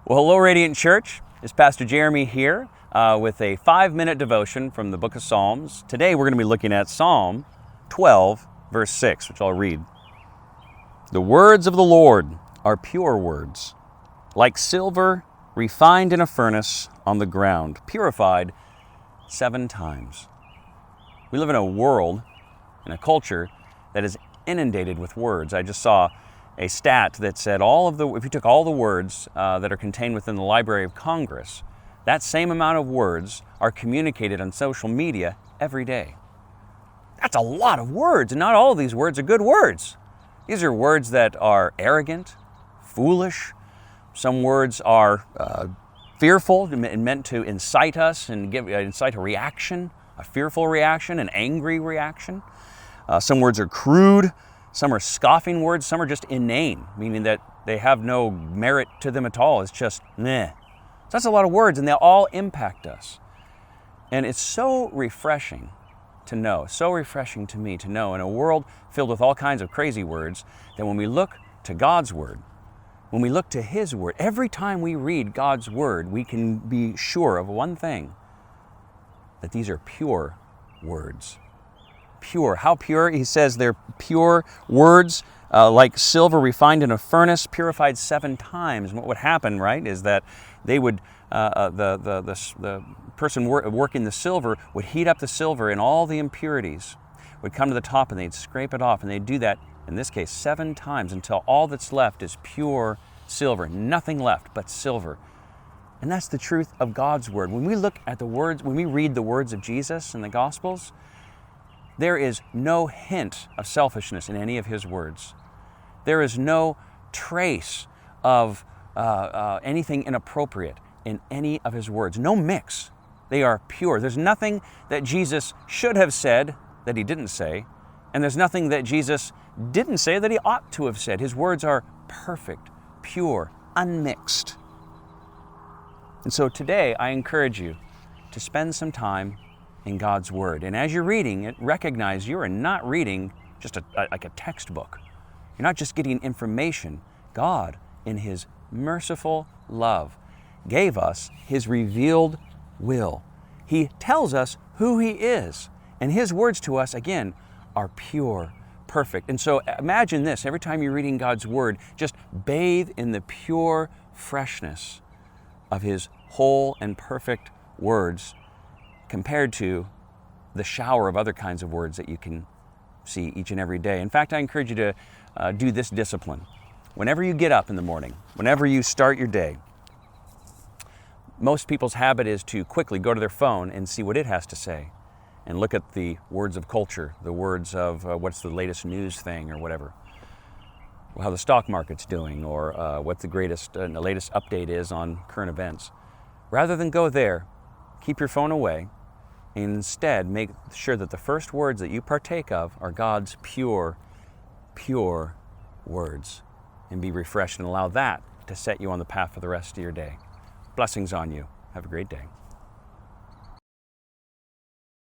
Well, hello, Radiant Church. It's Pastor Jeremy here with a 5-minute devotion from the book of Psalms. Today we're going to be looking at Psalm 12, verse 6, which I'll read. The words of the Lord are pure words, like silver refined in a furnace on the ground, purified 7 times. We live in a world, in a culture that is inundated with words. I just saw a stat that said if you took all the words that are contained within the Library of Congress, that same amount of words are communicated on social media every day. That's a lot of words, and not all of these words are good words. These are words that are arrogant, foolish. Some words are fearful and meant to incite us and incite a reaction, a fearful reaction, an angry reaction. Some words are crude. Some are scoffing words, some are just inane, meaning that they have no merit to them at all. It's just meh. So that's a lot of words, and they all impact us. And it's so refreshing to know, so refreshing to me to know in a world filled with all kinds of crazy words, that when we look to God's Word, when we look to His Word, every time we read God's Word, we can be sure of one thing, that these are pure words. Pure. How pure? He says they're pure words, like silver refined in a furnace, purified 7 times. And what would happen, right, is that they would, the person working the silver would heat up the silver, and all the impurities would come to the top, and they'd scrape it off, and they'd do that, in this case, 7 times, until all that's left is pure silver. Nothing left but silver. And that's the truth of God's Word. When we look at the words, when we read the words of Jesus in the Gospels, there is no hint of selfishness in any of His words. There is no trace of anything inappropriate in any of His words. No mix. They are pure. There's nothing that Jesus should have said that He didn't say, and there's nothing that Jesus didn't say that He ought to have said. His words are perfect, pure, unmixed. And so today I encourage you to spend some time in God's Word. And as you're reading it, recognize you are not reading just like a textbook. You're not just getting information. God, in His merciful love, gave us His revealed will. He tells us who He is. And His words to us, again, are pure, perfect. And so imagine this. Every time you're reading God's Word, just bathe in the pure freshness of His whole and perfect words, compared to the shower of other kinds of words that you can see each and every day. In fact, I encourage you to do this discipline. Whenever you get up in the morning, whenever you start your day, most people's habit is to quickly go to their phone and see what it has to say, and look at the words of culture, the words of what's the latest news thing or whatever, how the stock market's doing, or what the latest update is on current events. Rather than go there, keep your phone away. Instead, make sure that the first words that you partake of are God's pure words, and be refreshed and allow that to set you on the path for the rest of your day. Blessings on you. Have a great day.